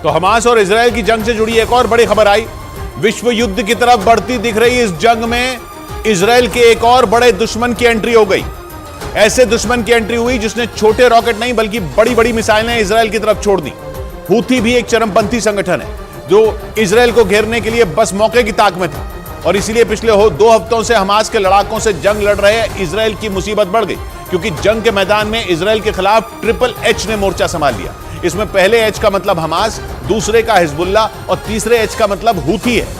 तो हमास और इजराइल की जंग से जुड़ी एक और बड़ी खबर आई। विश्व युद्ध की तरफ बढ़ती दिख रही इस जंग में इजराइल के एक और बड़े दुश्मन की एंट्री हो गई। ऐसे दुश्मन की एंट्री हुई जिसने छोटे रॉकेट नहीं बल्कि बड़ी बड़ी मिसाइलें इजराइल की तरफ छोड़ दी। हूथी भी एक चरमपंथी संगठन है जो इजराइल को घेरने के लिए बस मौके की ताक में था और इसीलिए पिछले 2 हफ्तों से हमास के लड़ाकों से जंग लड़ रहे इजराइल की मुसीबत बढ़ गई, क्योंकि जंग के मैदान में इजराइल के खिलाफ ट्रिपल एच ने मोर्चा संभाल लिया। इसमें पहले एच का मतलब हमास, दूसरे का हिजबुल्ला और तीसरे एच का मतलब हूथी है।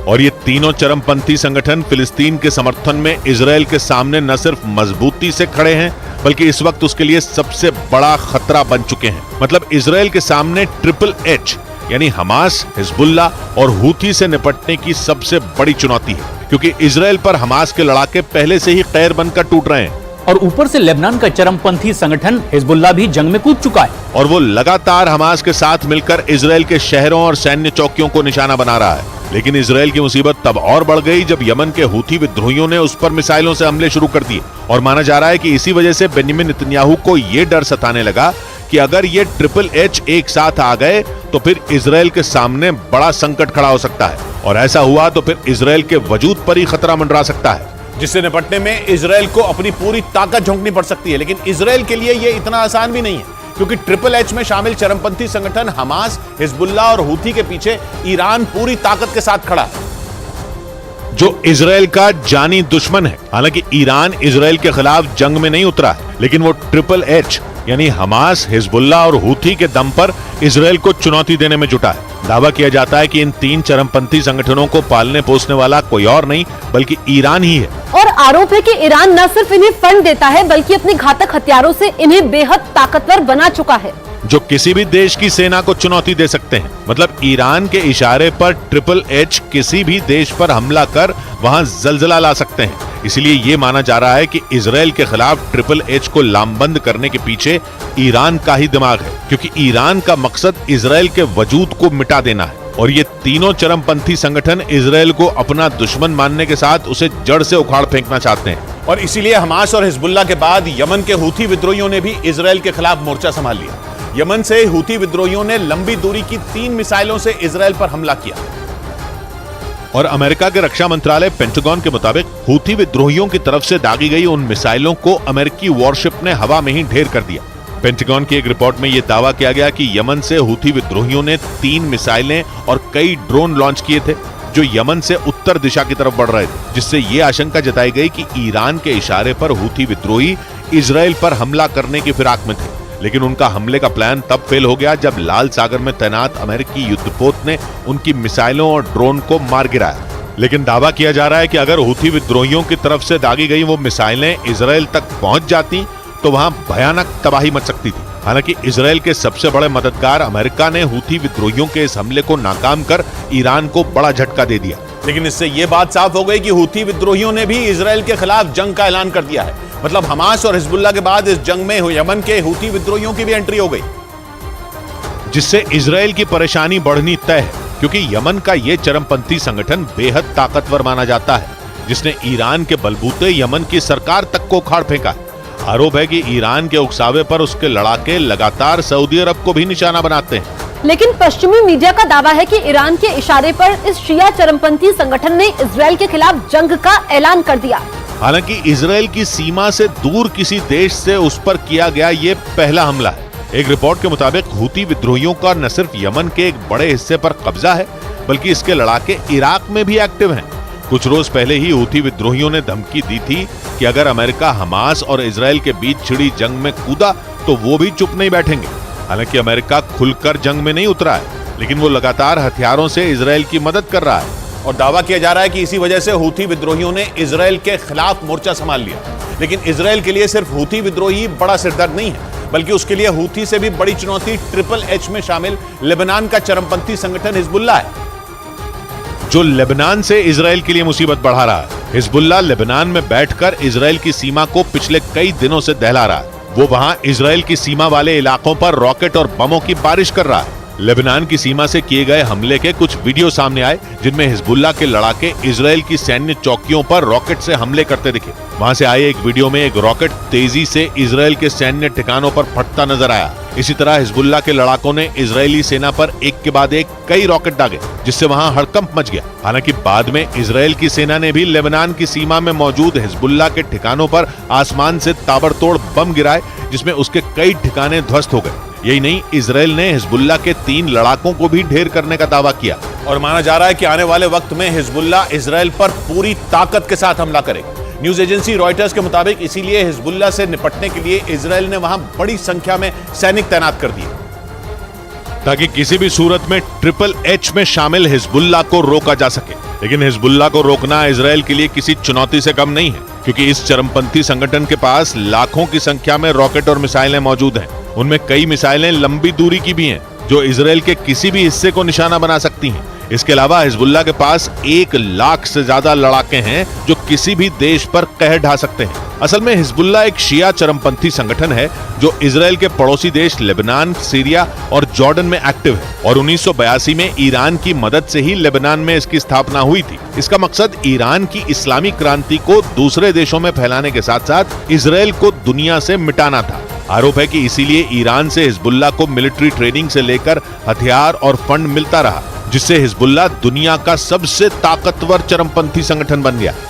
और ये तीनों चरमपंथी संगठन फिलिस्तीन के समर्थन में इजराइल के सामने न सिर्फ मजबूती से खड़े हैं बल्कि इस वक्त उसके लिए सबसे बड़ा खतरा बन चुके हैं। मतलब इजराइल के सामने ट्रिपल एच यानी हमास, हिजबुल्ला और हूथी से निपटने की सबसे बड़ी चुनौती है, क्योंकि इजराइल पर हमास के लड़ाके पहले से ही कैर बनकर टूट रहे हैं और ऊपर से लेबनान का चरमपंथी संगठन हिजबुल्ला भी जंग में कूद चुका है और वो लगातार हमास के साथ मिलकर इजराइल के शहरों और सैन्य चौकियों को निशाना बना रहा है। लेकिन इजराइल की मुसीबत तब और बढ़ गई जब यमन के हूथी विद्रोहियों ने उस पर मिसाइलों से हमले शुरू कर दिए और माना जा रहा है कि इसी वजह से बेंजामिन नेतन्याहू को ये डर सताने लगा कि अगर ये ट्रिपल एच एक साथ आ गए तो फिर इजराइल के सामने बड़ा संकट खड़ा हो सकता है और ऐसा हुआ तो फिर इजराइल के वजूद पर ही खतरा मंडरा सकता है, जिससे निपटने में इजराइल को अपनी पूरी ताकत झोंकनी पड़ सकती है। लेकिन इजराइल के लिए यह इतना आसान भी नहीं है, क्योंकि ट्रिपल एच में शामिल चरमपंथी संगठन हमास, हिजबुल्ला और हूथी के पीछे ईरान पूरी ताकत के साथ खड़ा है, जो इजराइल का जानी दुश्मन है। हालांकि ईरान इजराइल के खिलाफ जंग में नहीं उतरा है, लेकिन वो ट्रिपल एच यानी हमास, हिजबुल्ला और हूथी के दम पर इजराइल को चुनौती देने में जुटा है। दावा किया जाता है कि इन 3 चरमपंथी संगठनों को पालने पोसने वाला कोई और नहीं बल्कि ईरान ही है। और आरोप है कि ईरान न सिर्फ इन्हें फंड देता है बल्कि अपने घातक हथियारों से इन्हें बेहद ताकतवर बना चुका है, जो किसी भी देश की सेना को चुनौती दे सकते हैं। मतलब ईरान के इशारे पर ट्रिपल एच किसी भी देश पर हमला कर वहां जलजला ला सकते हैं। इसलिए ये माना जा रहा है कि इजराइल के खिलाफ ट्रिपल एच को लामबंद करने के पीछे ईरान का ही दिमाग है, क्योंकि ईरान का मकसद इजराइल के वजूद को मिटा देना है और ये तीनों चरमपंथी संगठन इजराइल को अपना दुश्मन मानने के साथ उसे जड़ से उखाड़ फेंकना चाहते हैं। और इसीलिए हमास और हिजबुल्ला के बाद यमन के हूथी विद्रोहियों ने भी इजराइल के खिलाफ मोर्चा संभाल लिया। यमन से हूथी विद्रोहियों ने लंबी दूरी की 3 मिसाइलों से इजराइल पर हमला किया और अमेरिका के रक्षा मंत्रालय पेंटागन के मुताबिक हूथी विद्रोहियों की तरफ से दागी गई उन मिसाइलों को अमेरिकी वॉरशिप ने हवा में ही ढेर कर दिया। पेंटागन की एक रिपोर्ट में यह दावा किया गया कि यमन से हूथी विद्रोहियों ने 3 मिसाइलें और कई ड्रोन लॉन्च किए थे जो यमन से उत्तर दिशा की तरफ बढ़ रहे थे, जिससे ये आशंका जताई गई कि ईरान के इशारे पर हूथी विद्रोही इजराइल पर हमला करने की फिराक में थे। लेकिन उनका हमले का प्लान तब फेल हो गया जब लाल सागर में तैनात अमेरिकी युद्धपोत ने उनकी मिसाइलों और ड्रोन को मार गिराया। लेकिन दावा किया जा रहा है कि अगर हूथी विद्रोहियों की तरफ से दागी गई वो मिसाइलें इजराइल तक पहुंच जाती तो वहां भयानक तबाही मच सकती थी। हालांकि इजराइल के सबसे बड़े मददगार अमेरिका ने हूथी विद्रोहियों के इस हमले को नाकाम कर ईरान को बड़ा झटका दे दिया। लेकिन इससे यह बात साफ हो गई कि हूथी विद्रोहियों ने भी इजराइल के खिलाफ जंग का ऐलान कर दिया है। मतलब हमास और हिजबुल्ला के बाद इस जंग में यमन के हूथी विद्रोहियों की भी एंट्री हो गई, जिससे इजराइल की परेशानी बढ़नी तय है, क्योंकि यमन का यह चरमपंथी संगठन बेहद ताकतवर माना जाता है, जिसने ईरान के बलबूते यमन की सरकार तक को उखाड़ फेंका है। आरोप है कि ईरान के उकसावे पर उसके लड़ाके लगातार सऊदी अरब को भी निशाना बनाते हैं। लेकिन पश्चिमी मीडिया का दावा है कि ईरान के इशारे पर इस शिया चरमपंथी संगठन ने इजराइल के खिलाफ जंग का ऐलान कर दिया। हालांकि इजराइल की सीमा से दूर किसी देश से उस पर किया गया ये पहला हमला है। एक रिपोर्ट के मुताबिक हूथी विद्रोहियों का न सिर्फ यमन के एक बड़े हिस्से पर कब्जा है बल्कि इसके लड़ाके इराक में भी एक्टिव हैं। कुछ रोज पहले ही हूथी विद्रोहियों ने धमकी दी थी कि अगर अमेरिका हमास और इजराइल के बीच छिड़ी जंग में कूदा तो वो भी चुप नहीं बैठेंगे। हालांकि अमेरिका खुलकर जंग में नहीं उतरा है, लेकिन वो लगातार हथियारों से इजराइल की मदद कर रहा है और दावा किया जा रहा है कि इसी वजह से हूथी विद्रोहियों ने इजराइल के खिलाफ मोर्चा संभाल लिया। लेकिन इजराइल के लिए सिर्फ हूथी विद्रोही बड़ा सिरदर्द नहीं है, बल्कि उसके लिए हूथी से भी बड़ी चुनौती ट्रिपल एच में शामिल लेबनान का चरमपंथी संगठन हिजबुल्ला है, जो लेबनान से इजराइल के लिए मुसीबत बढ़ा रहा है। हिजबुल्ला लेबनान में बैठकर इजराइल की सीमा को पिछले कई दिनों से दहला रहा है। वो वहां इजराइल की सीमा वाले इलाकों पर रॉकेट और बमों की बारिश कर रहा है। लेबनान की सीमा से किए गए हमले के कुछ वीडियो सामने आए जिनमें हिजबुल्ला के लड़ाके इजराइल की सैन्य चौकियों पर रॉकेट से हमले करते दिखे। वहां से आए एक वीडियो में एक रॉकेट तेजी से इजराइल के सैन्य ठिकानों पर फटता नजर आया। इसी तरह हिजबुल्लाह के लड़ाकों ने इजरायली सेना पर एक के बाद एक कई रॉकेट दागे, जिससे वहां हड़कंप मच गया। हालांकि बाद में इजरायल की सेना ने भी लेबनान की सीमा में मौजूद हिजबुल्लाह के ठिकानों पर आसमान से ताबड़तोड़ बम गिराए, जिसमें उसके कई ठिकाने ध्वस्त हो गए। यही नहीं, इजरायल ने हिजबुल्लाह के 3 लड़ाकों को भी ढेर करने का दावा किया और माना जा रहा है कि आने वाले वक्त में हिजबुल्लाह इजरायल पर पूरी ताकत के साथ हमला करेगा। न्यूज एजेंसी रॉयटर्स के मुताबिक इसीलिए हिजबुल्लाह से निपटने के लिए इजरायल ने वहां बड़ी संख्या में सैनिक तैनात कर दिए, ताकि किसी भी सूरत में ट्रिपल एच में शामिल हिजबुल्लाह को रोका जा सके। लेकिन हिजबुल्लाह को रोकना इजरायल के लिए किसी चुनौती से कम नहीं है, क्योंकि इस चरमपंथी संगठन के पास लाखों की संख्या में रॉकेट और मिसाइलें मौजूद हैं। उनमें कई मिसाइलें लंबी दूरी की भी हैं, जो इजरायल के किसी भी हिस्से को निशाना बना सकती हैं। इसके अलावा हिजबुल्लाह के पास 1 लाख से ज्यादा लड़ाके हैं, जो किसी भी देश पर कहर ढा सकते हैं। असल में हिजबुल्लाह एक शिया चरमपंथी संगठन है, जो इजरायल के पड़ोसी देश लेबनान, सीरिया और जॉर्डन में एक्टिव है और 1982 में ईरान की मदद से ही लेबनान में इसकी स्थापना हुई थी। इसका मकसद ईरान की इस्लामी क्रांति को दूसरे देशों में फैलाने के साथ साथ इजरायल को दुनिया से मिटाना था। आरोप है कि इसीलिए ईरान से हिजबुल्लाह को मिलिट्री ट्रेनिंग से लेकर हथियार और फंड मिलता रहा, जिससे हिजबुल्लाह दुनिया का सबसे ताकतवर चरमपंथी संगठन बन गया।